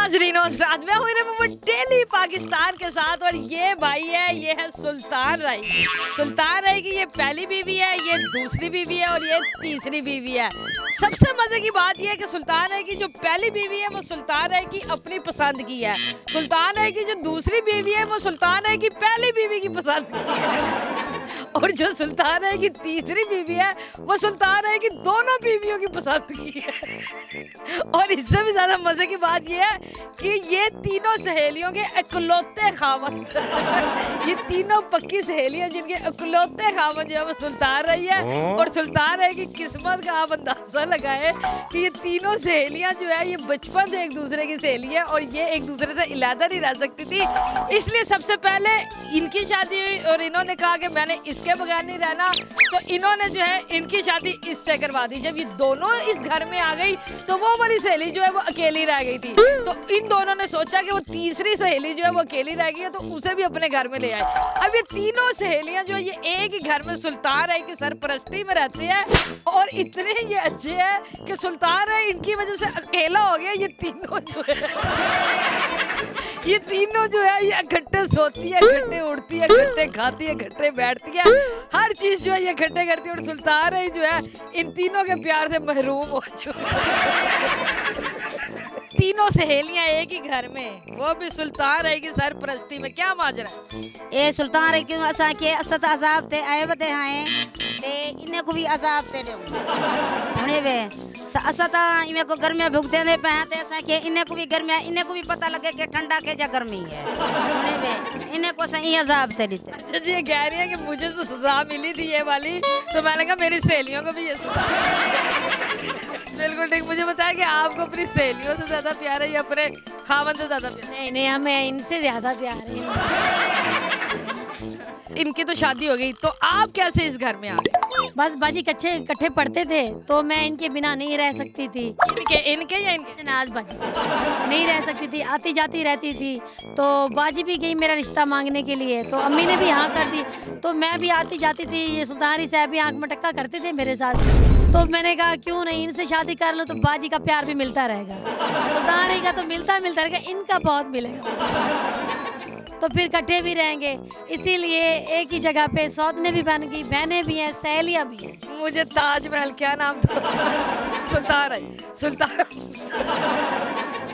नाज़रीन रात में हुई वो डेली पाकिस्तान के साथ, और ये भाई है, ये है सुल्तान राय। सुल्तान राय की ये पहली बीवी है, ये दूसरी बीवी है और ये तीसरी बीवी है। सबसे मजे की बात ये है कि सुल्तान राय की जो पहली बीवी है वो सुल्तान राय की अपनी पसंद की है, सुल्तान राय की जो दूसरी बीवी है वो सुल्तान राय की पहली बीवी की पसंद की है, और जो सुल्तान राय की तीसरी बीवी है वो सुल्तान राय की दोनों बीवियों की पसंद की है। और इससे भी ज्यादा मजे की बात ये है कि ये तीनों सहेलियों के इकलौते खावंद ये तीनों पक्की सहेलियां जिनके इकलौते खावंद जो है वो सुल्तान राय है। और सुल्तान राय की किस्मत का आप अंदाजा लगाए कि ये तीनों सहेलियां जो है ये बचपन से एक दूसरे की सहेली है और ये एक दूसरे से इलादा नहीं रह सकती थी, इसलिए सबसे पहले इनकी शादी हुई और इन्होंने कहा कि मैंने इसके बगैर नहीं रहना, तो इन्होंने जो है इनकी शादी इससे करवा दी। जब ये दोनों इस घर में आ गई तो वो वाली सहेली जो है वो अकेली रह गई थी, तो इन दोनों ने सोचा कि वो तीसरी सहेली जो है वो अकेली रह गई है तो उसे भी अपने घर में ले आए। अब ये तीनों सहेलियां जो है ये एक ही घर में सुल्तान राय की सरपरस्ती में रहती है और इतने ये अच्छे हैं कि सुल्तान राय इनकी वजह से अकेला हो गया। ये तीनों जो है ये इकट्ठे सोती है, इकट्ठे उड़ती है, इकट्ठे खाती है, इकट्ठे बैठती है, हर चीज जो है ये इकट्ठे करती है। और सुल्तान राय जो है इन तीनों के प्यार से महरूम हो चुका है। तीनों सहेलियां एक ही घर में, वो भी सुल्तान राय की सरपरस्ती में। क्या माजरा है? ए सुल्तान रे क्यों असा के असत अजाब ते आए बते हैं ते इन्हें को भी अजाब ते दे सुने वे असता इमे को गर्मी भुगते ने पे ते असा के इन्हें को भी गर्मी, इन्हें को भी पता लगे कि ठंडा के जा गर्मी है। सुने वे इन्हें को सही अजाब ते देते। अच्छा जी, ये कह रही है कि मुझे तो सजा मिली थी ये वाली, तो मैंने कहा मेरी सहेलियों को भी ये सजा। बिल्कुल ठीक। मुझे बताया कि आपको अपनी सहेलियों से ज्यादा प्यार है या अपने खावन से ज्यादा प्यार? नहीं नहीं, हमें इनसे ज्यादा प्यार है। इनकी तो शादी हो गई, तो आप कैसे इस घर में आ गए? बस बाजी इकट्ठे पढ़ते थे तो मैं इनके बिना नहीं रह सकती थी। इनके या इनके? शनाज बाजी नहीं रह सकती थी, आती जाती रहती थी। तो बाजी भी गई मेरा रिश्ता मांगने के लिए, तो अम्मी ने भी हाँ कर दी, तो मैं भी आती जाती थी। ये सुल्तान साहब भी आंख मटक्का करते थे मेरे साथ, तो मैंने कहा क्यों नहीं इनसे शादी कर लो, तो बाजी का प्यार भी मिलता रहेगा, सुल्तान का तो मिलता रहेगा, इनका बहुत मिलेगा, तो फिर इकट्ठे भी रहेंगे। इसीलिए एक ही जगह पे सौतने भी बन गई, बहनें भी हैं, सहेलियां भी हैं। मुझे ताजमहल क्या नाम था? सुल्तान राय।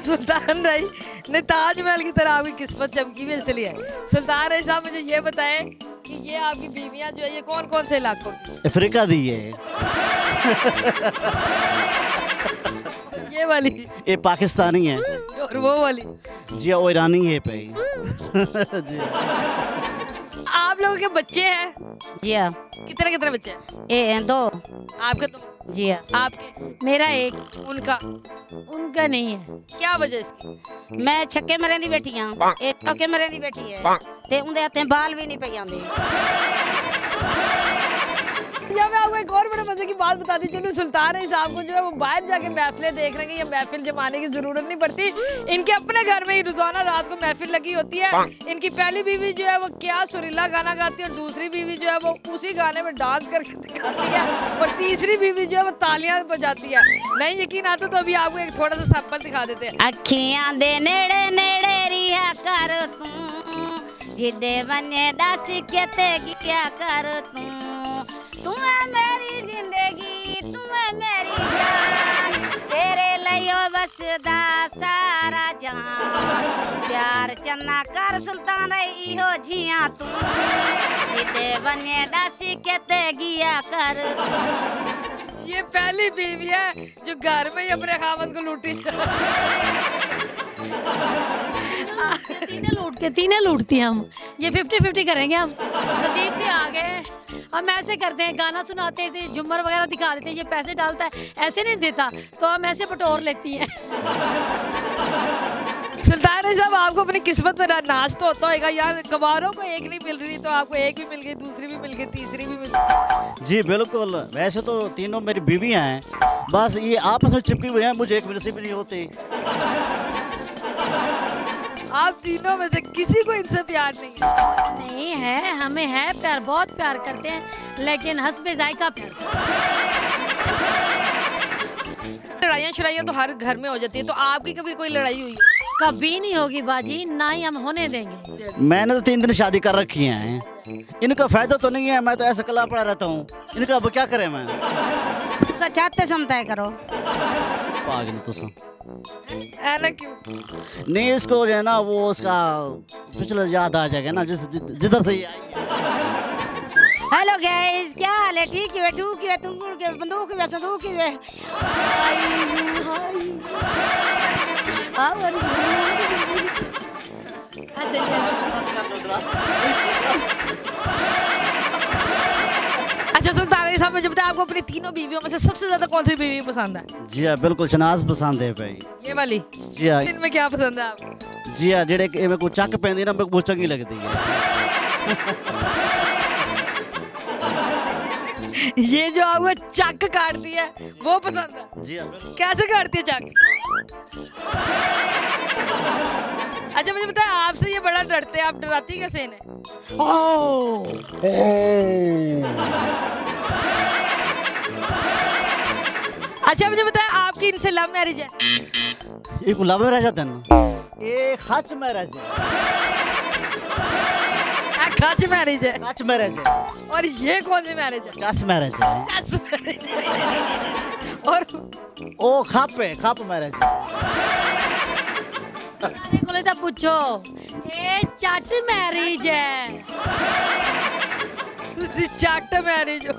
सुल्तान राय ने ताजमहल की तरह आपकी किस्मत चमकी भी इसलिए। सुल्तान राय साहब मुझे ये बताएं कि ये आपकी बीवियां जो है ये कौन कौन से इलाकों की? अफ्रीका दी है ये वाली? ये पाकिस्तानी है। और वो वाली? जी वो ईरानी है पे। जी। आप लोगों के बच्चे हैं? जी हां। कितने बच्चे हैं? ए दो। आपके दो? जी हां। आपके? मेरा एक। उनका नहीं है। क्या वजह इसकी? मैं छक्के मरे दी बैठी हां, एक टके मरे दी बैठी है ते उनदे हथे बाल भी नहीं पे आंदे। या मैं आपको एक और बड़े मजे की बात बताती चलूं। सुल्तान है साहब को जो है वो बाहर जाके महफिलें देख रहे हैं, ये महफिल जमाने की जरूरत नहीं पड़ती, इनके अपने घर में ही रोजाना रात को महफिल लगी होती है। इनकी पहली बीवी जो है वो क्या सुरीला गाना गाती है और दूसरी बीवी जो है वो उसी गाने में डांस करके दिखाती है और तीसरी बीवी जो है वो तालियां बजाती है। नहीं यकीन आता तो अभी आपको एक थोड़ा सा सैंपल दिखा देते हैं। अखियां दे नेड़े नेड़े रिहा कर तू जिदे बने दस के ते क्या कर तू है मेरी जिंदगी, तू है मेरी जान, तेरे लियो बसदा सारा जहान, प्यार चन्ना कर सुल्तान इहो जिया तू जिदे बने दासी के ते गिया कर। ये पहली बीवी है जो घर में ही अपने खावंद को लूटी। तीनों लूटती हैं हम, ये 50-50 करेंगे हम, नसीब से आ गए। हम ऐसे करते हैं, गाना सुनाते हैं, झूमर वगैरह दिखा देते हैं, ये पैसे डालता है, ऐसे नहीं देता तो हम ऐसे बटोर लेती हैं। सुल्तान साहब आपको अपनी किस्मत पर नाच तो होता होगा यार, कबारों को एक नहीं मिल रही तो आपको एक भी मिल गई, दूसरी भी मिल गई, तीसरी भी मिल गई। जी बिल्कुल, वैसे तो तीनों मेरी बीवियां हैं, बस ये आपस में चिपकी हुई हैं, मुझे एक नसीब नहीं होती। आप तीनों में से किसी को इनसे प्यार नहीं है? नहीं है, हमें है प्यार, बहुत प्यार करते हैं, लेकिन हस्बे जायका प्यार। लड़ाइयाँ शराइयाँ तो हर घर में हो जाती है, तो आपकी कभी कोई लड़ाई हुई है? कभी नहीं होगी बाजी, ना ही हम होने देंगे। मैंने तो 3 दिन शादी कर रखी है, इनका फायदा तो नहीं है, मैं तो ऐसा कला पड़ा रहता हूँ, इनका अब क्या करें मैं। तुसा चाहते समझाए करो। पागल तुसा है ना क्यों? नहीं, इसको जो है ना वो उसका पिछला याद आ जाएगा ना, जिधर से ये आई है। हेलो गाइस, क्या हाल है? ठीक है, ठूक है, तुंगुड़ के, बंदूक है, संदूक है। अच्छा सुल्तान अली साहब, मुझे बताया आपको अपनी तीनों बीवियों में से सबसे ज्यादा कौन सी बीवी पसंद है? जी हाँ, बिल्कुल शनाज पसंद है भाई। ये वाली? जी हाँ, इनमें क्या पसंद है आपको? जी हाँ, जेड़े कि मेरे को चक पैंदी ना, मेरे को वो चंगी लगती है। ये जो आपको चक काटती है वो पसंद है? जी हाँ, बिल्कुल। कैसे काटती है चक? अच्छा मुझे बताया, आपसे ये बड़ा डरते हैं, आप डराती कैसे इन्हें? अच्छा मुझे बताया, आपकी इनसे लव मैरिज है? एक लव मैरिज है ना, एक हच मैरिज है। खच मैरिज है? हच मैरिज है। और ये कौन सी मैरिज है? चस मैरिज है। चस मैरिज है। और ओ खप मैरिज है। सारे कोले तो पूछो, ये चट मैरिज है। उसी चट मैरिज हो।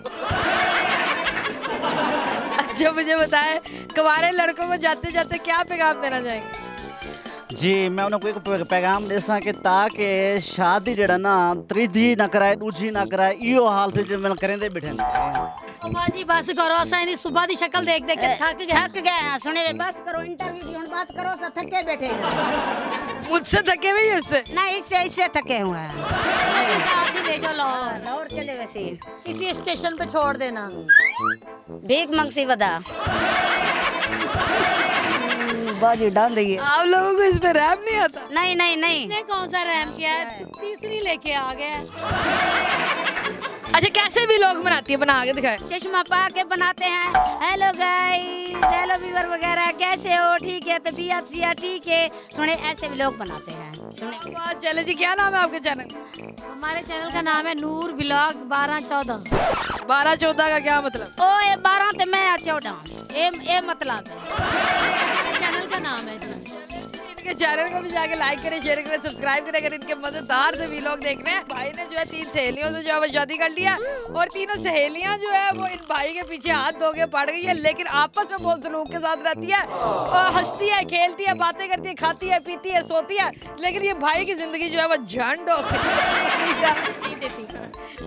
अच्छा मुझे बताए, कुंवारे लड़कों को जाते जाते क्या पैगाम देना चाहेंगे? जी, मैं उन्हें कोई पैगाम देसा कि ताकि शादी जड़ा ना त्रीजी ना कराए, दूजी ना कराए, इो हाल से जो मैं करेंदे बैठे ना। ओ बाजी बस करो, असा इनी सुबह दी शक्ल देख देख के थक गए। हाँ, सुने रे, बस करो, इंटरव्यू दी, हुन बस करो, सब थके बैठे हैं। मुझसे थके हुए हैं इससे? नहीं, इससे थके हुए हैं। अभी साथ ही ले जाओ लाहौर, लाहौर चले वैसे किसी स्टेशन पे छोड़ देना। भीख मंगसी बदा बाजी डाल देगी। आप लोगों को इस पे रैप नहीं आता? नहीं नहीं नहीं, इसने कौन सा रैम किया है? तीसरी लेके आ गया। अच्छा कैसे भी लोग बनाती है, बना के दिखाए। चश्मा पा के बनाते हैं। हेलो गाइस, हेलो व्यूअर वगैरह, कैसे हो? ठीक है, तबीयत सिया ठीक है? सुने, ऐसे भी लोग बनाते हैं। सुने वाह, चले जी, क्या नाम है आपके चैनल? हमारे चैनल का नाम है नूर व्लॉग्स 12-14। 12-14 का क्या मतलब? ओ ये 12 तो मैं 14, ये मतलब है। चैनल का नाम है जी। इनके चैनल को भी जाके लाइक करें, शेयर करें, सब्सक्राइब करें अगर इनके मजेदार से वीलॉग देखने हैं। भाई ने जो है 3 सहेलियों से जो है वो शादी कर लिया, और तीनों सहेलियां जो है वो इन भाई के पीछे हाथ धो के पड़ गई है, लेकिन आपस में बहुत सलूक के साथ रहती है और हंसती है, खेलती है, बातें करती है, खाती है, पीती है, सोती है। लेकिन ये भाई की जिंदगी जो है वो झंड हो गई देती,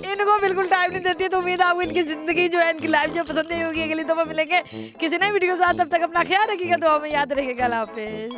इनको बिल्कुल टाइम नहीं देती है। तो उम्मीद है आपको इनकी जिंदगी जो है, इनकी लाइफ जो पसंद नहीं होगी। अगली दफा मिलेंगे किसी नई वीडियो के साथ, तब तक अपना ख्याल रखिएगा, तो हमें याद रखिएगा। अल्लाह हाफिज।